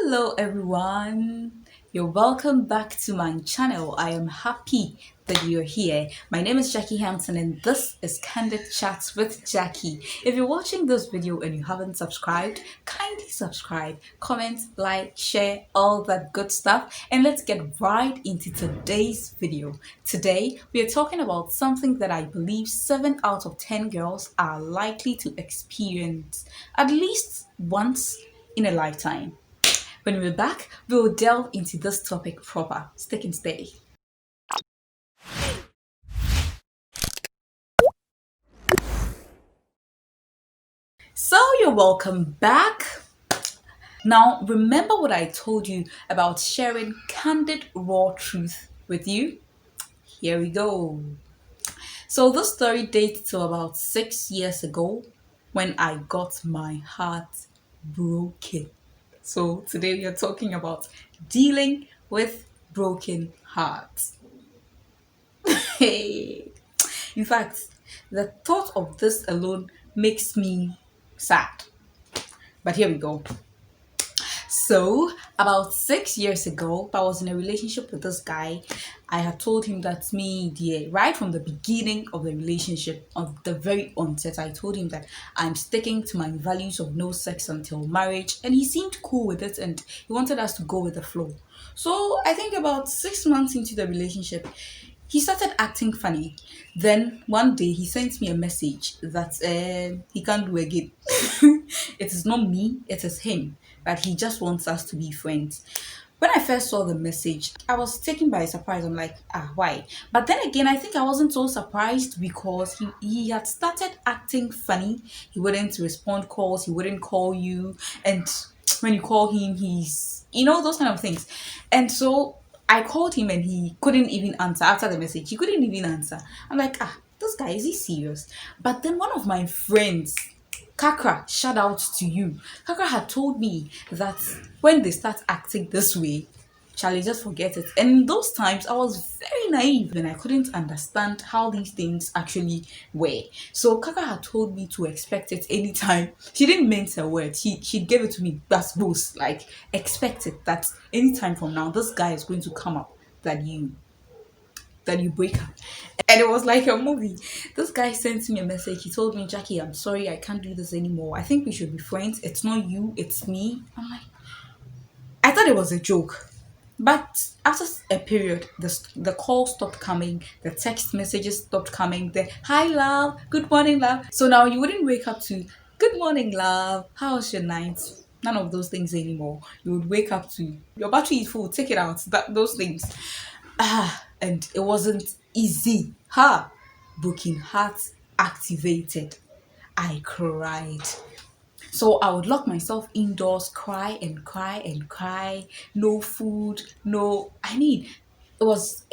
Hello everyone. You're welcome back to my channel. I am happy that you're here. My name is Jackie Hanson and this is Candid Chats with Jackie. If you're watching this video and you haven't subscribed, kindly subscribe, comment, like, share, all that good stuff. And let's get right into today's video. Today, we are talking about something that I believe 7 out of 10 girls are likely to experience at least once in a lifetime. When we're back, we'll delve into this topic proper. Stick and stay. So, you're welcome back. Now, remember what I told you about sharing candid, raw truth with you? Here we go. So, this story dates to about 6 years ago when I got my heart broken. So, today we are talking about dealing with broken hearts. Hey. In fact, the thought of this alone makes me sad. But here we go. So, about 6 years ago, I was in a relationship with this guy. I had told him that me, dear, right from the beginning of the relationship, of the very onset, I told him that I'm sticking to my values of no sex until marriage. And he seemed cool with it and he wanted us to go with the flow. So, I think about 6 months into the relationship, he started acting funny. Then one day he sent me a message that he can't do again. It is not me, it is him. That he just wants us to be friends. When I first saw the message, I was taken by surprise. I'm like, why? But then again, I think I wasn't so surprised because he had started acting funny. He wouldn't respond calls, he wouldn't call you. And when you call him, those kind of things. And so I called him and he couldn't even answer after the message. He couldn't even answer. I'm like, this guy, is he serious? But then one of my friends, Kakra, shout out to you. Kakra had told me that when they start acting this way, Charlie, just forget it. And in those times, I was very naive and I couldn't understand how these things actually were. So Kaka had told me to expect it anytime. She didn't mince her words. She gave it to me. That's both. Like, expect it that anytime from now, this guy is going to come up that you break up. And it was like a movie. This guy sent me a message. He told me, Jackie, I'm sorry, I can't do this anymore. I think we should be friends. It's not you, it's me. I'm like, I thought it was a joke. But after a period, the call stopped coming, the text messages stopped coming, the hi love, good morning love. So now you wouldn't wake up to good morning love, how was your night? None of those things anymore. You would wake up to your battery is full, take it out. Those things. And it wasn't easy. Broken heart activated. I cried. So I would lock myself indoors, cry and cry and cry. No food, no. It was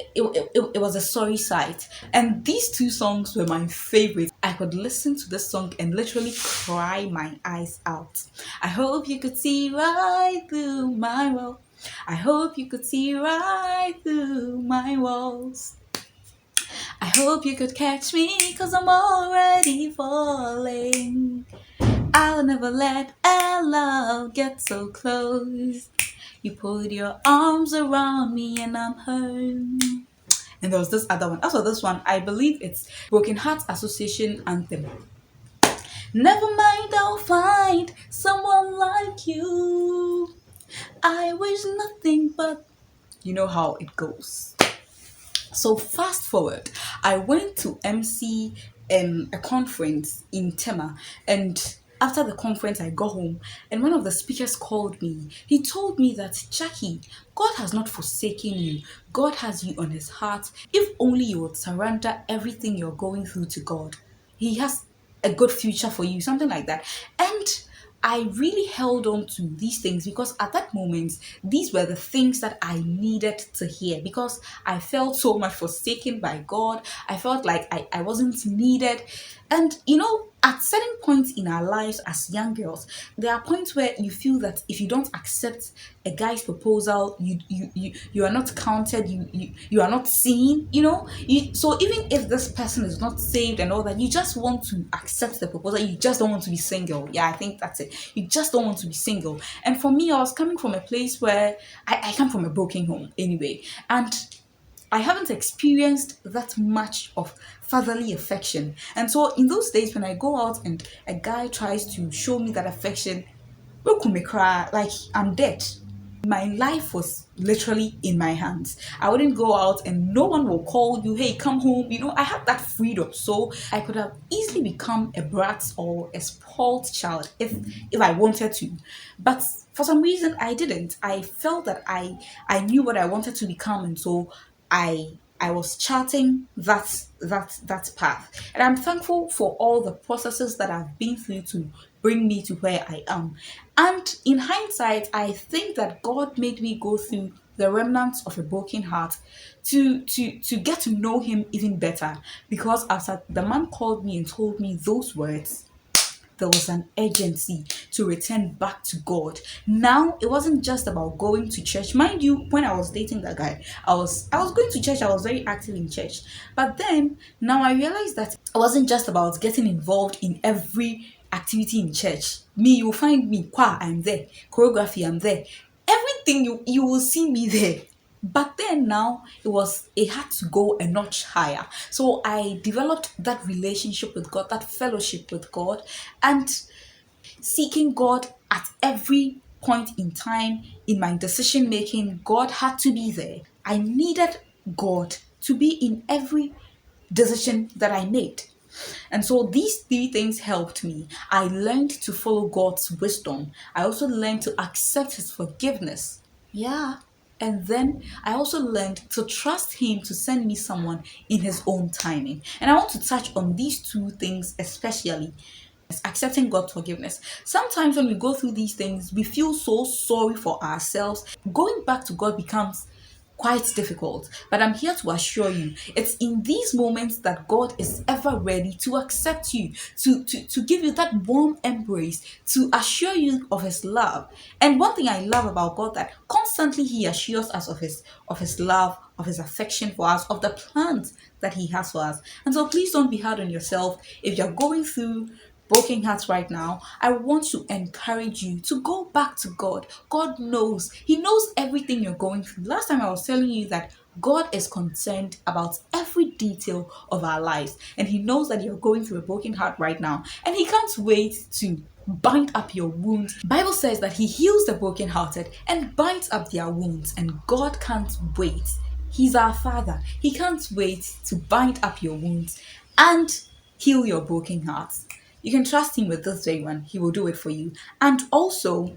a sorry sight. And these two songs were my favorites. I could listen to this song and literally cry my eyes out. I hope you could see right through my walls. I hope you could see right through my walls. I hope you could catch me, cause I'm already falling. I'll never let our love get so close. You put your arms around me and I'm hurt. And there was this other one. Also, this one, I believe it's Broken Heart Association Anthem. Never mind, I'll find someone like you. I wish nothing but. You know how it goes. So fast forward, I went to MC a conference in Tema, and after the conference, I got home, and one of the speakers called me. He told me that Jackie, God has not forsaken you. God has you on His heart. If only you would surrender everything you're going through to God, He has a good future for you, something like that. And I really held on to these things because at that moment, these were the things that I needed to hear because I felt so much forsaken by God. I felt like I wasn't needed. And At certain points in our lives as young girls, there are points where you feel that if you don't accept a guy's proposal, you are not counted, you are not seen, so even if this person is not saved and all that, you just want to accept the proposal. You just don't want to be single. Yeah, I think that's it. You just don't want to be single. And for me, I was coming from a place where I come from a broken home anyway, and I haven't experienced that much of fatherly affection. And so in those days when I go out and a guy tries to show me that affection, look me cry like I'm dead. My life was literally in my hands. I wouldn't go out and no one will call you, hey, come home. I had that freedom. So I could have easily become a brat or a spoiled child if I wanted to. But for some reason I didn't. I felt that I knew what I wanted to become, and so I was charting that path. And I'm thankful for all the processes that I've been through to bring me to where I am. And in hindsight, I think that God made me go through the remnants of a broken heart to get to know him even better. Because after the man called me and told me those words, there was an urgency to return back to God. Now it wasn't just about going to church. Mind you, when I was dating that guy, I was going to church, I was very active in church. But then now I realized that it wasn't just about getting involved in every activity in church. Me, you'll find me, choir, I'm there, choreography, I'm there. Everything you will see me there. But then now it had to go a notch higher. So I developed that relationship with God, that fellowship with God, and seeking God at every point in time in my decision making. God had to be there. I needed God to be in every decision that I made. And so these three things helped me. I learned to follow God's wisdom. I also learned to accept his forgiveness. Yeah. And then I also learned to trust him to send me someone in his own timing. And I want to touch on these two things especially. Accepting God's forgiveness. Sometimes when we go through these things, we feel so sorry for ourselves. Going back to God becomes quite difficult. But I'm here to assure you, it's in these moments that God is ever ready to accept you, to give you that warm embrace, to assure you of his love. And one thing I love about God, that constantly he assures us of his love, of his affection for us, of the plans that he has for us. And so please don't be hard on yourself. If you're going through broken hearts right now, I want to encourage you to go back to God. God knows. He knows everything you're going through. Last time I was telling you that God is concerned about every detail of our lives, and he knows that you're going through a broken heart right now, and he can't wait to bind up your wounds. Bible says that he heals the brokenhearted and binds up their wounds, and God can't wait. He's our Father. He can't wait to bind up your wounds and heal your broken hearts. You can trust him with this very one. He will do it for you. And also,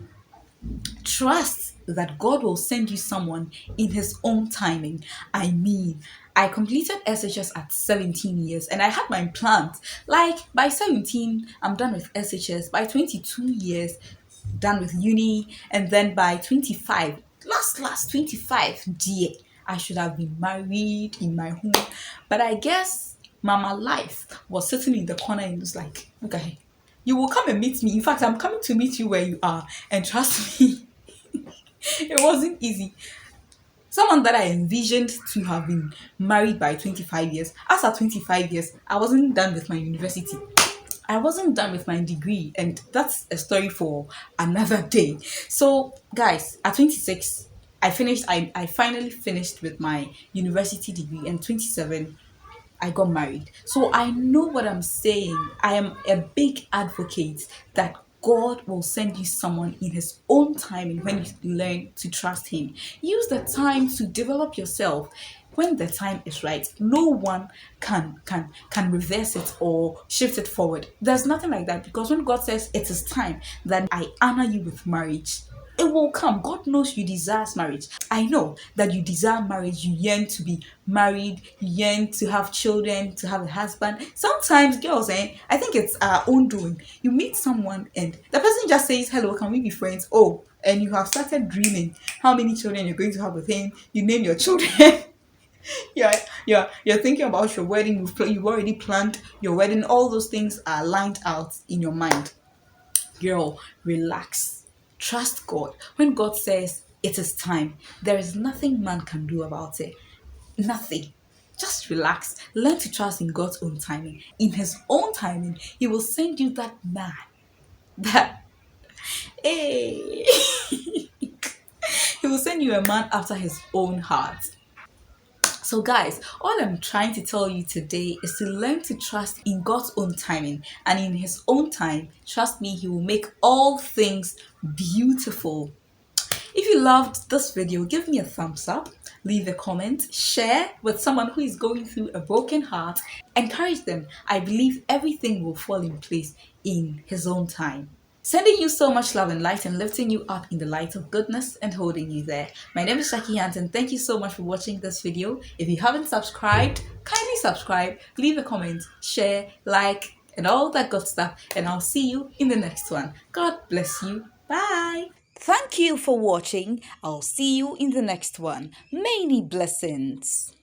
trust that God will send you someone in his own timing. I mean, I completed SHS at 17 years and I had my plans. Like by 17, I'm done with SHS. By 22 years, done with uni. And then by 25, last 25, dear, I should have been married in my home. But I guess Mama Life was sitting in the corner and was like, okay, you will come and meet me. In fact, I'm coming to meet you where you are. And trust me, it wasn't easy. Someone that I envisioned to have been married by 25 years. As at 25 years, I wasn't done with my university. I wasn't done with my degree, and that's a story for another day. So, guys, at 26, I finally finished with my university degree, and 27, I got married. So I know what I'm saying. I am a big advocate that God will send you someone in his own timing when you learn to trust him. Use the time to develop yourself. When the time is right, no one can reverse it or shift it forward. There's nothing like that, because when God says it is time, that I honor you with marriage, it will come. God knows you desire marriage. I know that you desire marriage. You yearn to be married. You yearn to have children, to have a husband. Sometimes girls, I think it's our own doing. You meet someone and the person just says, hello, can we be friends? Oh, and you have started dreaming how many children you're going to have with him. You name your children. Yeah, You're thinking about your wedding. You've already planned your wedding. All those things are lined out in your mind. Girl, relax. Trust God. When God says it is time, there is nothing man can do about it. Nothing. Just relax. Learn to trust in God's own timing. In His own timing, He will send you that man. That, hey, He will send you a man after His own heart. So, guys, all I'm trying to tell you today is to learn to trust in God's own timing, and in His own time, trust me, He will make all things beautiful. If you loved this video, give me a thumbs up, leave a comment, share with someone who is going through a broken heart, encourage them. I believe everything will fall in place in His own time. Sending you so much love and light and lifting you up in the light of goodness and holding you there. My name is Hanson. Thank you so much for watching this video. If you haven't subscribed, kindly subscribe, leave a comment, share, like, and all that good stuff. And I'll see you in the next one. God bless you. Bye. Thank you for watching. I'll see you in the next one. Many blessings.